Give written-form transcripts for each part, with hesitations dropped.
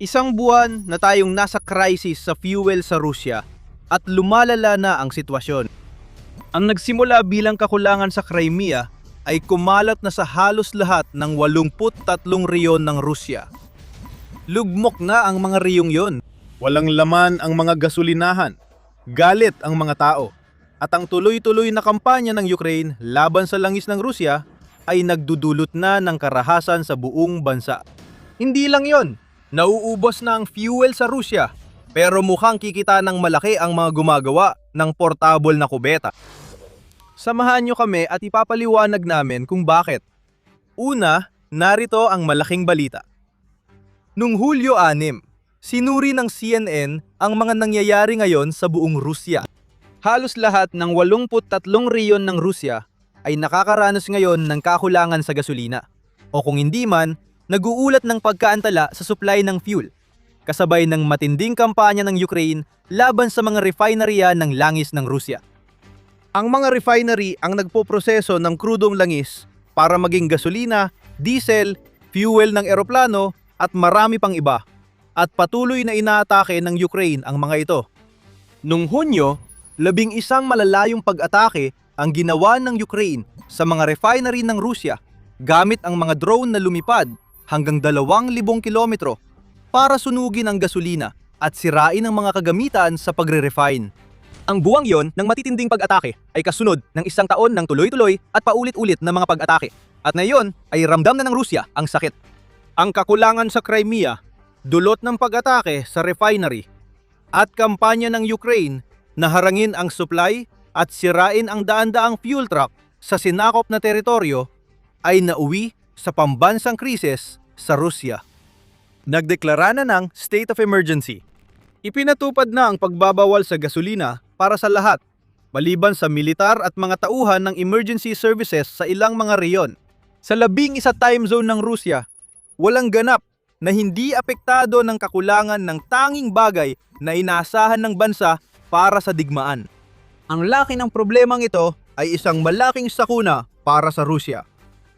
Isang buwan na tayong nasa crisis sa fuel sa Rusya at lumalala na ang sitwasyon. Ang nagsimula bilang kakulangan sa Crimea ay kumalat na sa halos lahat ng 83 reyon ng Rusya. Lugmok na ang mga reyong yon. Walang laman ang mga gasolinahan, galit ang mga tao, at ang tuloy-tuloy na kampanya ng Ukraine laban sa langis ng Rusya ay nagdudulot na ng karahasan sa buong bansa. Hindi lang yon, nauubos na ang fuel sa Rusya, pero mukhang kikita ng malaki ang mga gumagawa ng portable na kubeta. Samahan nyo kami at ipapaliwanag namin kung bakit. Una, narito ang malaking balita. Noong Hulyo 6, sinuri ng CNN ang mga nangyayari ngayon sa buong Rusya. Halos lahat ng 83 reyon ng Rusya ay nakakaranas ngayon ng kakulangan sa gasolina. O kung hindi man, nag-uulat ng pagkaantala sa supply ng fuel, kasabay ng matinding kampanya ng Ukraine laban sa mga refinerya ng langis ng Rusya. Ang mga refinery ang nagpoproseso ng krudong langis para maging gasolina, diesel, fuel ng eroplano at marami pang iba, at patuloy na inaatake ng Ukraine ang mga ito. Noong Hunyo, 11 malalayong pag-atake ang ginawa ng Ukraine sa mga refinery ng Rusya gamit ang mga drone na lumipad hanggang 2,000 kilometro para sunugin ang gasolina at sirain ang mga kagamitan sa pagre-refine. Ang buwang yon ng matitinding pag-atake ay kasunod ng isang taon ng tuloy-tuloy at paulit-ulit na mga pag-atake. At ngayon ay ramdam na ng Rusya ang sakit. Ang kakulangan sa Crimea, dulot ng pag-atake sa refinery, at kampanya ng Ukraine na harangin ang supply at sirain ang daan-daang fuel truck sa sinakop na teritoryo ay nauwi sa pambansang krisis sa Rusya. Nagdeklara na ng state of emergency. Ipinatupad na ang pagbabawal sa gasolina para sa lahat, maliban sa militar at mga tauhan ng emergency services sa ilang mga reyon. Sa 11 time zone ng Rusya, walang ganap na hindi apektado ng kakulangan ng tanging bagay na inaasahan ng bansa para sa digmaan. Ang laki ng problemang ito ay isang malaking sakuna para sa Rusya.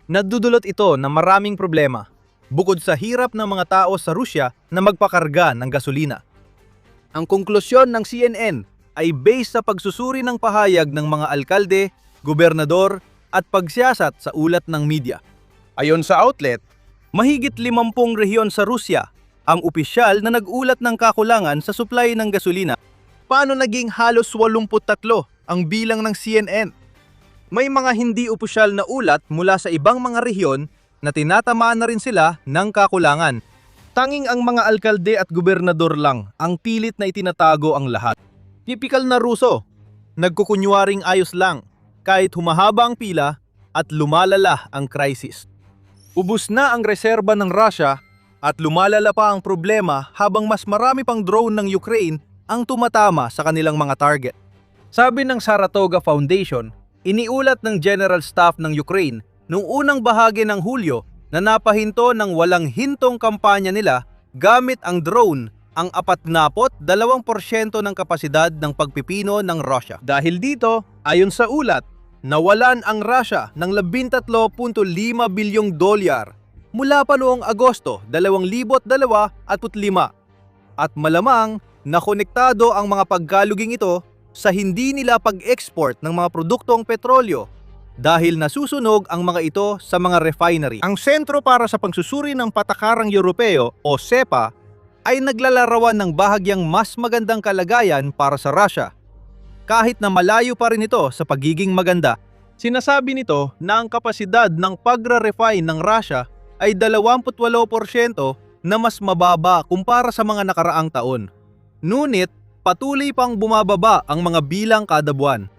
Nagdudulot ito ng maraming problema, bukod sa hirap ng mga tao sa Rusya na magpakarga ng gasolina. Ang konklusyon ng CNN ay based sa pagsusuri ng pahayag ng mga alkalde, gobernador at pagsiyasat sa ulat ng media. Ayon sa outlet, mahigit 50 rehiyon sa Rusya ang opisyal na nag-ulat ng kakulangan sa supply ng gasolina. Paano naging halos 83 ang bilang ng CNN? May mga hindi opisyal na ulat mula sa ibang mga rehiyon na tinatamaan na rin sila ng kakulangan. Tanging ang mga alkalde at gobernador lang ang pilit na itinatago ang lahat. Tipikal na Ruso, nagkukunwaring ayos lang kahit humahaba ang pila at lumalala ang krisis. Ubus na ang reserba ng Russia at lumalala pa ang problema habang mas marami pang drone ng Ukraine ang tumatama sa kanilang mga target. Sabi ng Saratoga Foundation, iniulat ng General Staff ng Ukraine noong unang bahagi ng Hulyo na napahinto ng walang hintong kampanya nila gamit ang drone ang 42% ng kapasidad ng pagpipino ng Russia. Dahil dito, ayon sa ulat, nawalan ang Russia ng $13.5 bilyong mula pa noong Agosto 2025 at malamang nakonektado ang mga pagkaluging ito sa hindi nila pag-export ng mga produktong petrolyo dahil nasusunog ang mga ito sa mga refinery. Ang Sentro para sa Pagsusuri ng Patakarang Europeo o SEPA ay naglalarawan ng bahagyang mas magandang kalagayan para sa Russia, kahit na malayo pa rin ito sa pagiging maganda. Sinasabi nito na ang kapasidad ng pagre-refine ng Russia ay 28% na mas mababa kumpara sa mga nakaraang taon. Ngunit patuloy pang bumababa ang mga bilang kada buwan.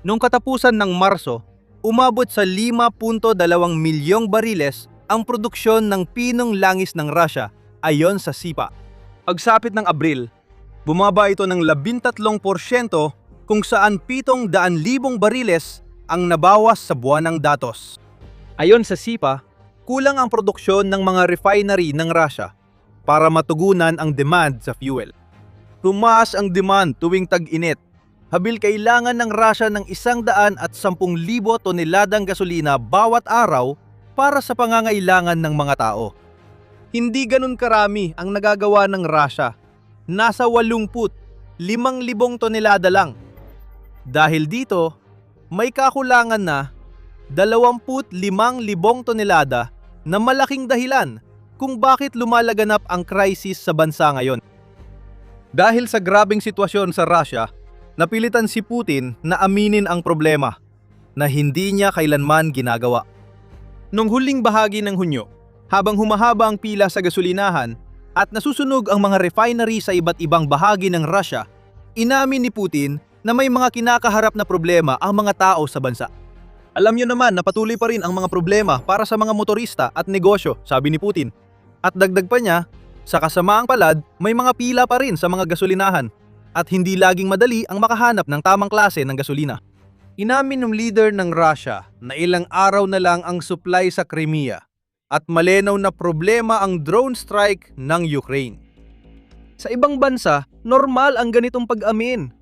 Noong katapusan ng Marso, umabot sa 5.2 milyong bariles ang produksyon ng pinong langis ng Russia ayon sa SIPA. Pagsapit ng Abril, bumaba ito ng 13% kung saan 700,000 bariles ang nabawas sa buwanang datos. Ayon sa SIPA, kulang ang produksyon ng mga refinery ng Russia para matugunan ang demand sa fuel. Tumaas ang demand tuwing tag-init. Habil kailangan ng Russia ng 110,000 toneladang gasolina bawat araw para sa pangangailangan ng mga tao. Hindi ganun karami ang nagagawa ng Russia. Nasa 85,000 tonelada lang. Dahil dito, may kakulangan na 25,000 tonelada na malaking dahilan kung bakit lumalaganap ang krisis sa bansa ngayon. Dahil sa grabing sitwasyon sa Russia, napilitan si Putin na aminin ang problema na hindi niya kailanman ginagawa. Nung huling bahagi ng Hunyo, habang humahaba ang pila sa gasolinahan at nasusunog ang mga refinery sa iba't ibang bahagi ng Russia, inamin ni Putin na may mga kinakaharap na problema ang mga tao sa bansa. Alam niyo naman na patuloy pa rin ang mga problema para sa mga motorista at negosyo, sabi ni Putin. At dagdag pa niya, sa kasamaang palad, may mga pila pa rin sa mga gasolinahan at hindi laging madali ang makahanap ng tamang klase ng gasolina. Inamin ng leader ng Russia na ilang araw na lang ang supply sa Crimea at malinaw na problema ang drone strike ng Ukraine. Sa ibang bansa, normal ang ganitong pag-amin.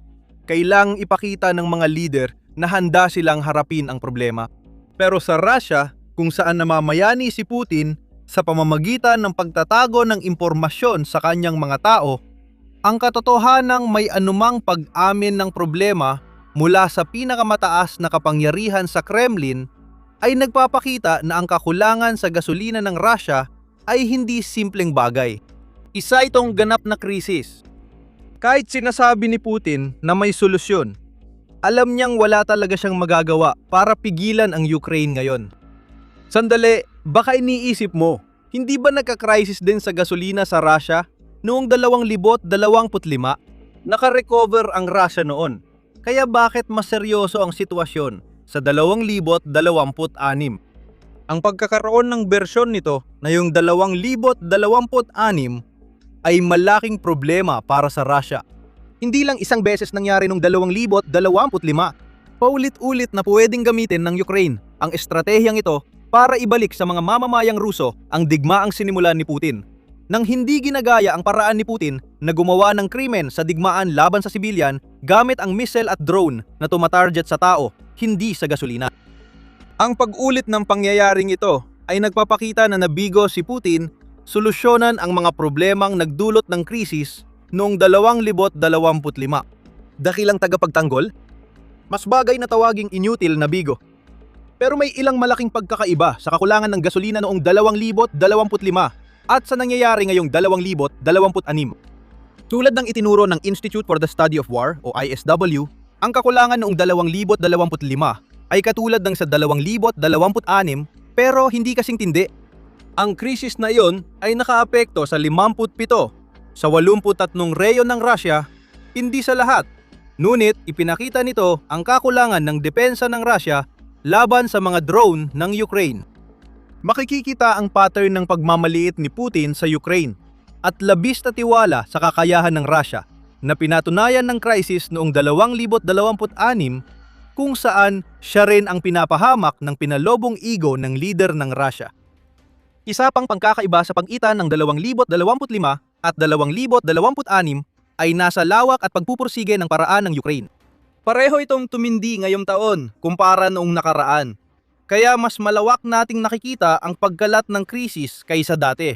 Kailangang ipakita ng mga leader na handa silang harapin ang problema. Pero sa Russia, kung saan namamayani si Putin sa pamamagitan ng pagtatago ng impormasyon sa kanyang mga tao, ang katotohanang may anumang pag-amin ng problema mula sa pinakamataas na kapangyarihan sa Kremlin ay nagpapakita na ang kakulangan sa gasolina ng Russia ay hindi simpleng bagay. Isa itong ganap na krisis. Kahit sinasabi ni Putin na may solusyon, alam niyang wala talaga siyang magagawa para pigilan ang Ukraine ngayon. Sandali, baka iniisip mo, hindi ba nagka-crisis din sa gasolina sa Russia noong 2025? Naka-recover ang Russia noon. Kaya bakit mas seryoso ang sitwasyon sa 2026? Ang pagkakaroon ng bersyon nito na yung 2026 ay malaking problema para sa Russia. Hindi lang isang beses nangyari noong 2025, paulit-ulit na pwedeng gamitin ng Ukraine ang estratehiyang ito para ibalik sa mga mamamayang Ruso ang digmaang sinimulan ni Putin. Nang hindi ginagaya ang paraan ni Putin na gumawa ng krimen sa digmaan laban sa sibilyan gamit ang missile at drone na tumatarget sa tao, hindi sa gasolina. Ang pag-ulit ng pangyayaring ito ay nagpapakita na nabigo si Putin solusyonan ang mga problemang nagdulot ng krisis noong 2025. Dakilang tagapagtanggol? Mas bagay na tawaging inutil na bigo. Pero may ilang malaking pagkakaiba sa kakulangan ng gasolina noong 2025 at sa nangyayari ngayong 2026. Tulad ng itinuro ng Institute for the Study of War o ISW, ang kakulangan noong 2025 ay katulad ng sa 2026 pero hindi kasing tindi. Ang krisis na iyon ay nakaapekto sa 57 sa 83 rehiyon ng Russia, hindi sa lahat. Ngunit ipinakita nito ang kakulangan ng depensa ng Russia laban sa mga drone ng Ukraine. Makikikita ang pattern ng pagmamaliit ni Putin sa Ukraine at labis na tiwala sa kakayahan ng Russia na pinatunayan ng krisis noong 2026 kung saan siya rin ang pinapahamak ng pinalobong ego ng leader ng Russia. Isa pang pangkakaiba sa pagitan ng 2025 at 2026 ay nasa lawak at pagpupursige ng paraan ng Ukraine. Pareho itong tumindi ngayong taon kumpara noong nakaraan. Kaya mas malawak nating nakikita ang pagkalat ng krisis kaysa dati.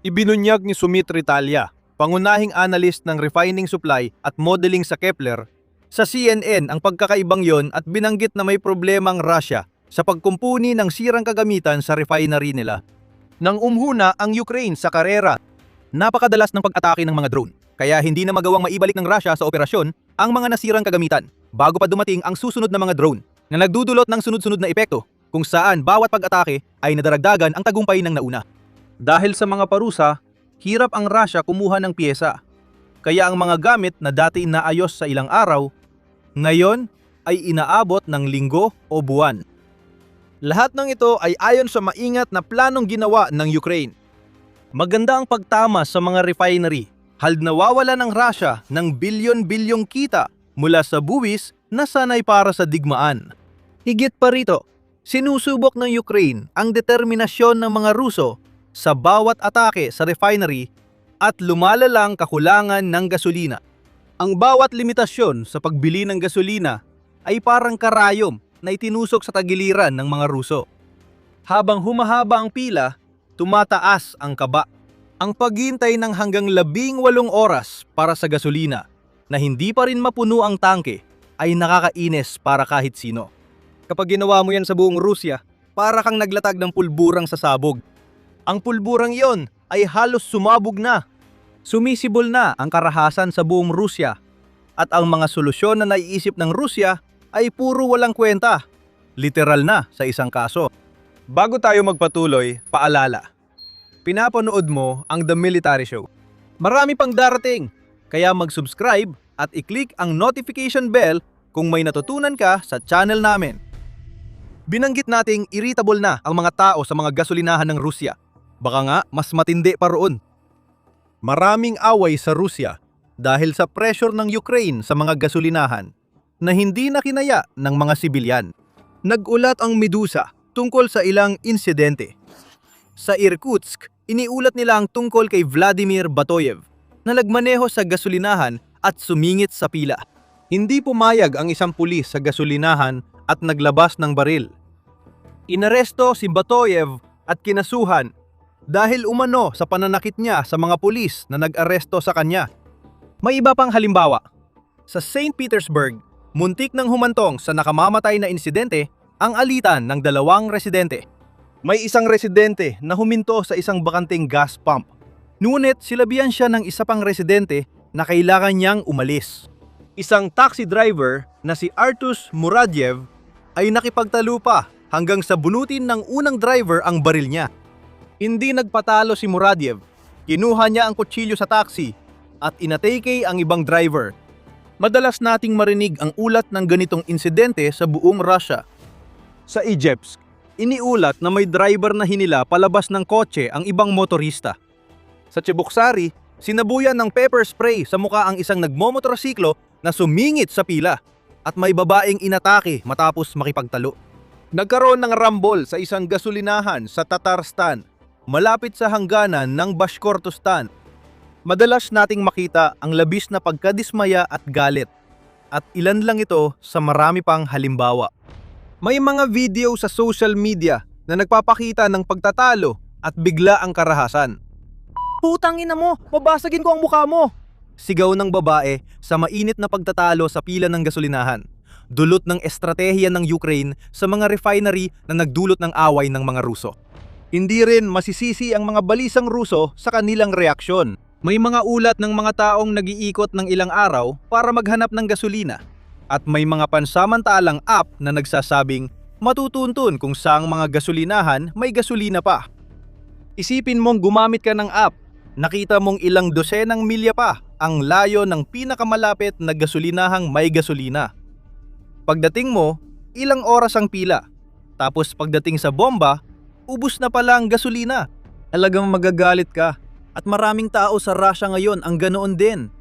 Ibinunyag ni Sumit Ritalia, pangunahing analyst ng refining supply at modeling sa Kepler, sa CNN ang pagkakaibang yon at binanggit na may problemang Russia sa pagkumpuni ng sirang kagamitan sa refinery nila. Nang umhuna ang Ukraine sa karera, napakadalas ng pag-atake ng mga drone, kaya hindi na magawang maibalik ng Russia sa operasyon ang mga nasirang kagamitan bago pa dumating ang susunod na mga drone na nagdudulot ng sunod-sunod na epekto kung saan bawat pag-atake ay nadaragdagan ang tagumpay ng nauna. Dahil sa mga parusa, hirap ang Russia kumuha ng piyesa. Kaya ang mga gamit na dati inaayos sa ilang araw, ngayon ay inaabot ng linggo o buwan. Lahat ng ito ay ayon sa maingat na planong ginawa ng Ukraine. Maganda ang pagtama sa mga refinery, hald nawawala ng Russia ng bilyon-bilyong kita mula sa buwis na sanay para sa digmaan. Higit pa rito, sinusubok ng Ukraine ang determinasyon ng mga Ruso sa bawat atake sa refinery at lumalalang kakulangan ng gasolina. Ang bawat limitasyon sa pagbili ng gasolina ay parang karayom na itinusok sa tagiliran ng mga Ruso. Habang humahaba ang pila, tumataas ang kaba. Ang paghintay ng hanggang 18 oras para sa gasolina na hindi pa rin mapuno ang tangke ay nakakainis para kahit sino. Kapag ginawa mo yan sa buong Rusya, para kang naglatag ng pulburang sa sabog. Ang pulburang iyon ay halos sumabog na. Sumisibol na ang karahasan sa buong Rusya at ang mga solusyon na naiisip ng Rusya ay puro walang kwenta. Literal na sa isang kaso. Bago tayo magpatuloy, paalala. Pinapanood mo ang The Military Show. Marami pang darating, kaya mag-subscribe at i-click ang notification bell kung may natutunan ka sa channel namin. Binanggit nating irritable na ang mga tao sa mga gasolinahan ng Rusya. Baka nga mas matindi pa roon. Maraming away sa Rusya dahil sa pressure ng Ukraine sa mga gasolinahan na hindi na kinaya ng mga sibilyan. Nag-ulat ang Medusa tungkol sa ilang insidente. Sa Irkutsk, iniulat nila ang tungkol kay Vladimir Batoyev na nagmaneho sa gasolinahan at sumingit sa pila. Hindi pumayag ang isang pulis sa gasolinahan at naglabas ng baril. Inaresto si Batoyev at kinasuhan dahil umano sa pananakit niya sa mga pulis na nag-aresto sa kanya. May iba pang halimbawa. Sa St. Petersburg, muntik nang humantong sa nakamamatay na insidente ang alitan ng 2 residente. May isang residente na huminto sa isang bakanting gas pump. Ngunit silabihan siya ng isa pang residente na kailangan niyang umalis. Isang taxi driver na si Artus Muradyev ay nakipagtalo pa hanggang sa bunutin ng unang driver ang baril niya. Hindi nagpatalo si Muradyev. Kinuha niya ang kutsilyo sa taxi at inatake ang ibang driver. Madalas nating marinig ang ulat ng ganitong insidente sa buong Russia. Sa Ijevsk, iniulat na may driver na hinila palabas ng kotse ang ibang motorista. Sa Cheboksary, sinabuyan ng pepper spray sa mukha ang isang nagmomotorsiklo na sumingit sa pila at may babaeng inatake matapos makipagtalo. Nagkaroon ng rambol sa isang gasolinahan sa Tatarstan, malapit sa hangganan ng Bashkortostan. Madalas nating makita ang labis na pagkadismaya at galit, at ilan lang ito sa marami pang halimbawa. May mga video sa social media na nagpapakita ng pagtatalo at bigla ang karahasan. "Putang ina mo, babasagin ko ang mukha mo!" Sigaw ng babae sa mainit na pagtatalo sa pila ng gasolinahan. Dulot ng estratehiya ng Ukraine sa mga refinery na nagdulot ng away ng mga Ruso. Hindi rin masisisi ang mga balisang Ruso sa kanilang reaksyon. May mga ulat ng mga taong nag-iikot ng ilang araw para maghanap ng gasolina. At may mga pansamantalang app na nagsasabing matutuntun kung saang mga gasolinahan may gasolina pa. Isipin mong gumamit ka ng app, nakita mong ilang dosenang milya pa ang layo ng pinakamalapit na gasolinahang may gasolina. Pagdating mo, ilang oras ang pila. Tapos pagdating sa bomba, ubos na pala ang gasolina. Talagang magagalit ka. At maraming tao sa Russia ngayon ang ganoon din.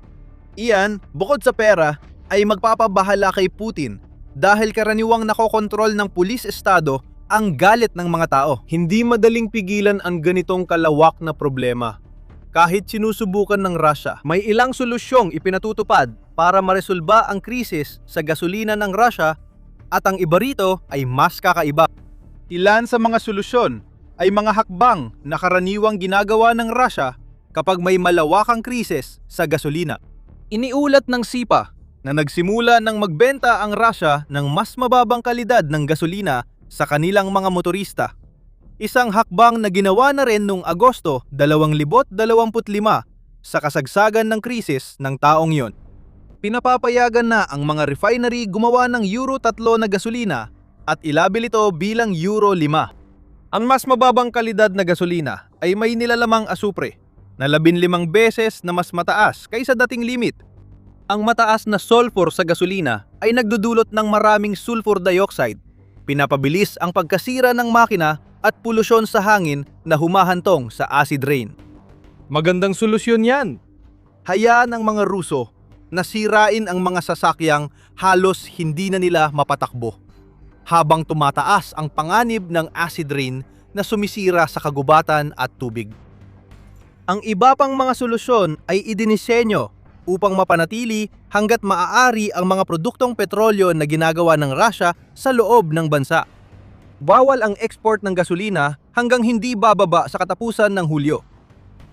Iyan, bukod sa pera, ay magpapabahala kay Putin dahil karaniwang nakokontrol ng pulis estado ang galit ng mga tao. Hindi madaling pigilan ang ganitong kalawak na problema. Kahit sinusubukan ng Russia, may ilang solusyong ipinatutupad para maresolba ang krisis sa gasolina ng Russia at ang iba rito ay mas kakaiba. Ilan sa mga solusyon ay mga hakbang na karaniwang ginagawa ng Russia kapag may malawakang krisis sa gasolina. Iniulat ng SIPA na nagsimula ng magbenta ang Russia ng mas mababang kalidad ng gasolina sa kanilang mga motorista. Isang hakbang na ginawa na rin noong Agosto 2025 sa kasagsagan ng krisis ng taong yon. Pinapapayagan na ang mga refinery gumawa ng Euro 3 na gasolina at ilabil ito bilang Euro 5. Ang mas mababang kalidad na gasolina ay may nilalamang asupre na 15 beses na mas mataas kaysa dating limit. Ang mataas na sulfur sa gasolina ay nagdudulot ng maraming sulfur dioxide. Pinapabilis ang pagkasira ng makina at polusyon sa hangin na humahantong sa acid rain. Magandang solusyon yan. Hayaan ang mga Ruso na sirain ang mga sasakyang halos hindi na nila mapatakbo, habang tumataas ang panganib ng acid rain na sumisira sa kagubatan at tubig. Ang iba pang mga solusyon ay idinisenyo upang mapanatili hanggat maaari ang mga produktong petrolyo na ginagawa ng Russia sa loob ng bansa. Bawal ang export ng gasolina hanggang hindi bababa sa katapusan ng Hulyo.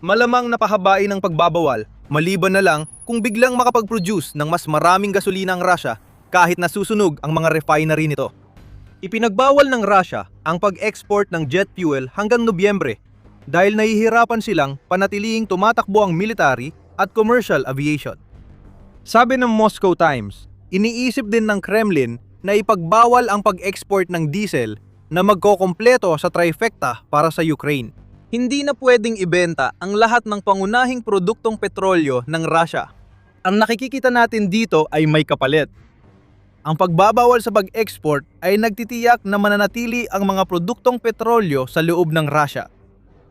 Malamang napahabain ang pagbabawal, maliban na lang kung biglang makapag-produce ng mas maraming gasolina ang Russia kahit nasusunog ang mga refinery nito. Ipinagbawal ng Russia ang pag-export ng jet fuel hanggang Nobyembre dahil nahihirapan silang panatiling tumatakbo ang military at commercial aviation. Sabi ng Moscow Times, iniisip din ng Kremlin na ipagbawal ang pag-export ng diesel na magkokompleto sa trifecta para sa Ukraine. Hindi na pwedeng ibenta ang lahat ng pangunahing produktong petrolyo ng Russia. Ang nakikita natin dito ay may kapalit. Ang pagbabawal sa pag-export ay nagtitiyak na mananatili ang mga produktong petrolyo sa loob ng Russia,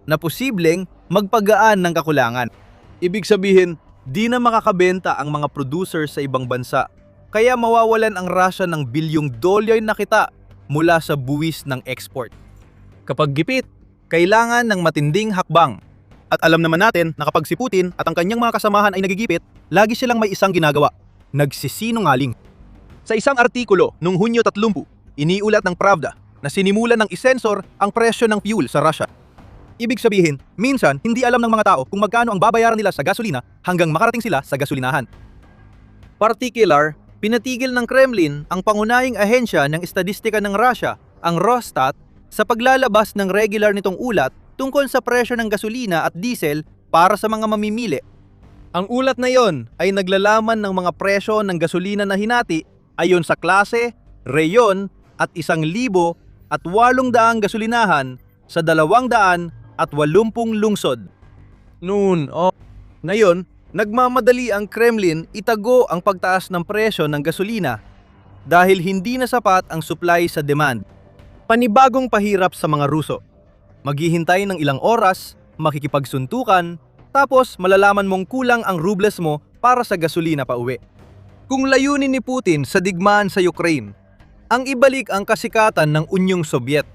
na posibleng magpagaan ng kakulangan. Ibig sabihin, di na makakabenta ang mga producer sa ibang bansa, kaya mawawalan ang Russia ng bilyong dolyar na kita mula sa buwis ng export. Kapag gipit, kailangan ng matinding hakbang. At alam naman natin na kapag si Putin at ang kanyang mga kasamahan ay nagigipit, lagi silang may isang ginagawa: nagsisinungaling. Sa isang artikulo noong Hunyo 30, iniulat ng Pravda na sinimulan ng isensor ang presyo ng fuel sa Russia. Ibig sabihin, minsan hindi alam ng mga tao kung magkano ang babayaran nila sa gasolina hanggang makarating sila sa gasolinahan. Particular, pinatigil ng Kremlin ang pangunahing ahensya ng estadistika ng Russia, ang Rosstat, sa paglalabas ng regular nitong ulat tungkol sa presyo ng gasolina at diesel para sa mga mamimili. Ang ulat na yon ay naglalaman ng mga presyo ng gasolina na hinati ayon sa klase, reyon at 1,000 at 800 gasolinahan sa 280 lungsod. Ngayon, nagmamadali ang Kremlin itago ang pagtaas ng presyo ng gasolina dahil hindi na sapat ang supply sa demand. Panibagong pahirap sa mga Ruso. Maghihintay ng ilang oras, makikipagsuntukan, tapos malalaman mong kulang ang rubles mo para sa gasolina pa uwi. Kung layunin ni Putin sa digmaan sa Ukraine, ang ibalik ang kasikatan ng Unyong Sobyet,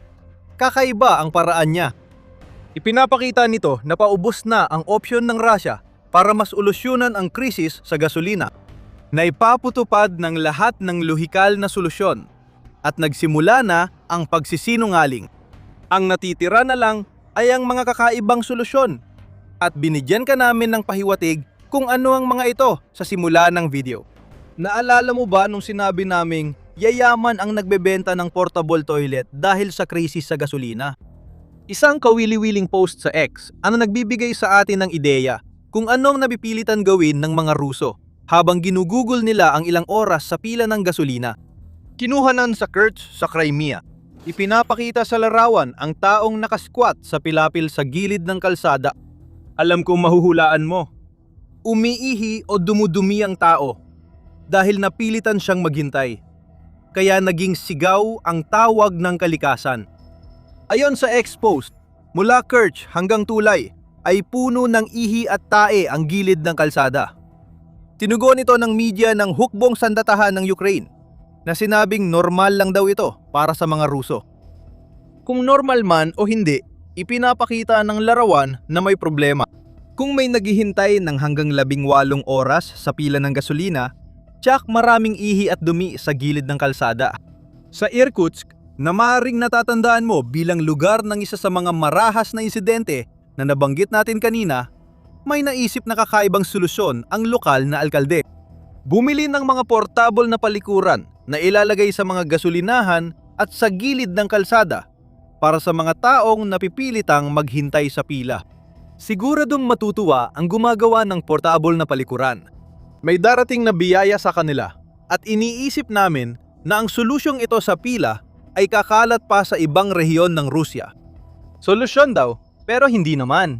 kakaiba ang paraan niya. Ipinapakita nito na paubos na ang opsyon ng Russia para mas solusyonan ang krisis sa gasolina, na ipaputupad ng lahat ng lohikal na solusyon, at nagsimula na ang pagsisinungaling. Ang natitira na lang ay ang mga kakaibang solusyon, at binigyan ka namin ng pahiwatig kung ano ang mga ito sa simula ng video. Naalala mo ba nung sinabi naming yayaman ang nagbebenta ng portable toilet dahil sa krisis sa gasolina? Isang kawili-wiling post sa X ang nagbibigay sa atin ng ideya kung anong napipilitan gawin ng mga Ruso habang ginugugol nila ang ilang oras sa pila ng gasolina. Kinuhanan sa Kerch sa Crimea. Ipinapakita sa larawan ang taong nakasquat sa pilapil sa gilid ng kalsada. Alam kong mahuhulaan mo. Umiihi o dumudumi ang tao dahil napilitan siyang maghintay. Kaya naging sigaw ang tawag ng kalikasan. Ayon sa X-Post, mula Kerch hanggang Tulay ay puno ng ihi at tae ang gilid ng kalsada. Tinugon ito ng media ng hukbong sandatahan ng Ukraine na sinabing normal lang daw ito para sa mga Ruso. Kung normal man o hindi, ipinapakita ng larawan na may problema. Kung may naghihintay ng hanggang 18 oras sa pila ng gasolina, tiyak maraming ihi at dumi sa gilid ng kalsada. Sa Irkutsk, na maaaring natatandaan mo bilang lugar ng isa sa mga marahas na insidente na nabanggit natin kanina, may naisip na kakaibang solusyon ang lokal na alkalde. Bumili ng mga portable na palikuran na ilalagay sa mga gasolinahan at sa gilid ng kalsada para sa mga taong napipilitang maghintay sa pila. Siguradong matutuwa ang gumagawa ng portable na palikuran. May darating na biyaya sa kanila at iniisip namin na ang solusyong ito sa pila ay kakalat pa sa ibang rehiyon ng Rusya. Solusyon daw, pero hindi naman.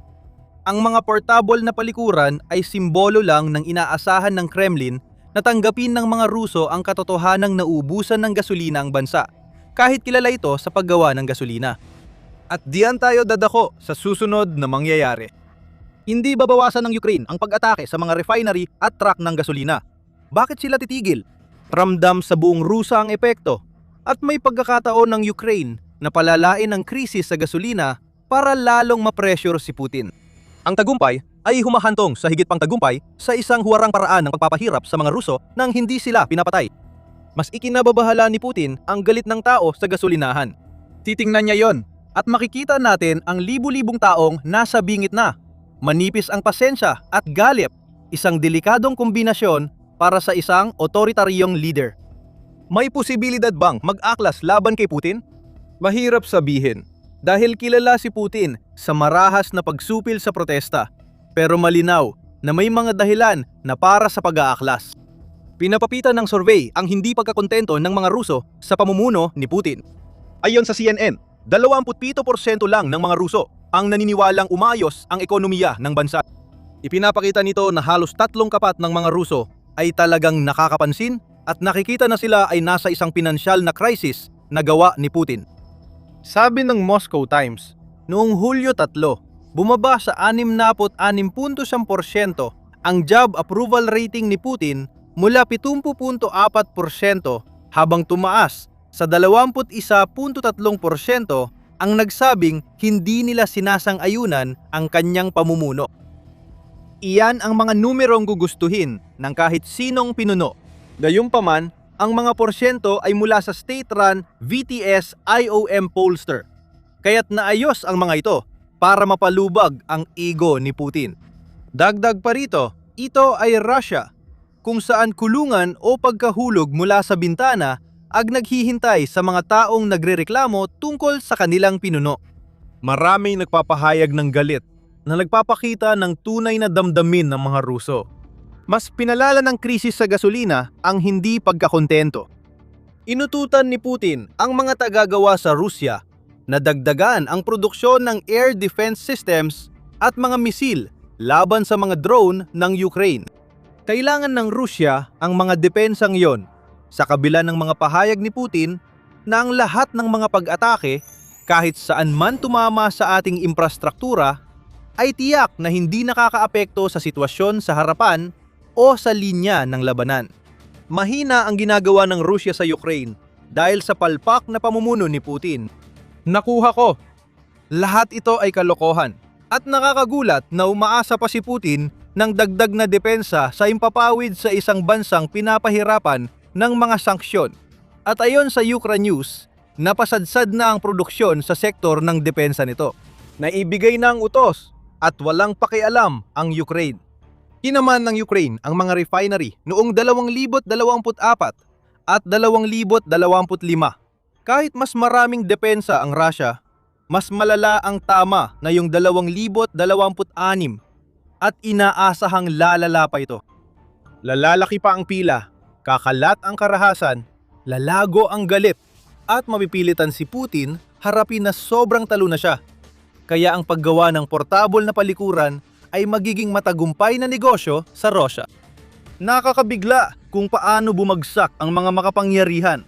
Ang mga portable na palikuran ay simbolo lang ng inaasahan ng Kremlin na tanggapin ng mga Ruso ang katotohanang nauubusan ng gasolina ang bansa, kahit kilala ito sa paggawa ng gasolina. At diyan tayo dadako sa susunod na mangyayari. Hindi babawasan ng Ukraine ang pag-atake sa mga refinery at truck ng gasolina. Bakit sila titigil? Ramdam sa buong Rusa ang epekto at may pagkakataon ng Ukraine na palalain ang krisis sa gasolina para lalong ma-pressure si Putin. Ang tagumpay ay humahantong sa higit pang tagumpay sa isang huwarang paraan ng pagpapahirap sa mga Ruso nang hindi sila pinapatay. Mas ikinababahala ni Putin ang galit ng tao sa gasolinahan. Titingnan niya yon at makikita natin ang libu-libong taong nasa bingit na. Manipis ang pasensya at galit, isang delikadong kombinasyon para sa isang otoritaryong leader. May posibilidad bang mag-aklas laban kay Putin? Mahirap sabihin dahil kilala si Putin sa marahas na pagsupil sa protesta, pero malinaw na may mga dahilan na para sa pag-aaklas. Pinapapitan ng survey ang hindi pagkakontento ng mga Ruso sa pamumuno ni Putin. Ayon sa CNN, 27% lang ng mga Ruso ang naniniwalang umayos ang ekonomiya ng bansa. Ipinapakita nito na halos 3/4 ng mga Ruso ay talagang nakakapansin at nakikita na sila ay nasa isang pinansyal na crisis na gawa ni Putin. Sabi ng Moscow Times, noong Hulyo 3, bumaba sa 66.6% ang job approval rating ni Putin mula 70.4% habang tumaas sa 21.3% ang nagsabing hindi nila sinasang-ayunan ang kanyang pamumuno. Iyan ang mga numerong gugustuhin ng kahit sinong pinuno. Gayunpaman, ang mga porsyento ay mula sa state-run VTS IOM pollster. Kaya't naayos ang mga ito para mapalubag ang ego ni Putin. Dagdag pa rito, ito ay Russia, kung saan kulungan o pagkahulog mula sa bintana ang naghihintay sa mga taong nagrereklamo tungkol sa kanilang pinuno. Maraming nagpapahayag ng galit na nagpapakita ng tunay na damdamin ng mga Ruso. Mas pinalala ng krisis sa gasolina ang hindi pagkakontento. Inututan ni Putin ang mga tagagawa sa Rusya na dagdagan ang produksyon ng air defense systems at mga misil laban sa mga drone ng Ukraine. Kailangan ng Rusya ang mga depensang yon, sa kabila ng mga pahayag ni Putin na ang lahat ng mga pag-atake kahit saan man tumama sa ating infrastruktura ay tiyak na hindi nakakaapekto sa sitwasyon sa harapan o sa linya ng labanan. Mahina ang ginagawa ng Rusya sa Ukraine dahil sa palpak na pamumuno ni Putin. Nakuha ko. Lahat ito ay kalokohan at nakakagulat na umaasa pa si Putin ng dagdag na depensa sa impapawid sa isang bansang pinapahirapan ng mga sanksyon. At ayon sa Ukra-News, napasadsad na ang produksyon sa sektor ng depensa nito. Naibigay na ang utos at walang pakialam ang Ukraine. Hinaman ng Ukraine ang mga refinery noong 2024 at 2025. Kahit mas maraming depensa ang Russia, mas malala ang tama ngayong 2026 at inaasahang lalala pa ito. Lalalaki pa ang pila, kakalat ang karahasan, Lalago ang galit at mapipilitan si Putin harapin na sobrang talo na siya. Kaya ang paggawa ng portable na palikuran ay magiging matagumpay na negosyo sa Russia. Nakakabigla kung paano bumagsak ang mga makapangyarihan.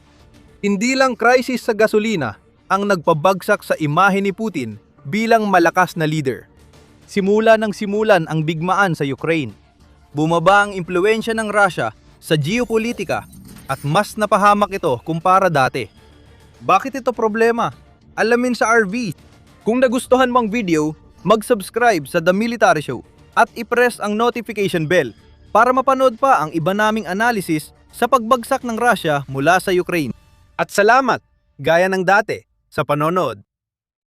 Hindi lang crisis sa gasolina ang nagpabagsak sa imahe ni Putin bilang malakas na leader. Simula ng simulan ang bigmaan sa Ukraine. Bumaba ang impluwensya ng Russia sa geopolitika at mas napahamak ito kumpara dati. Bakit ito problema? Alamin sa RV. Kung nagustuhan mong video, mag-subscribe sa The Military Show at i-press ang notification bell para mapanood pa ang iba naming analysis sa pagbagsak ng Russia mula sa Ukraine. At salamat, gaya ng dati, sa panonood.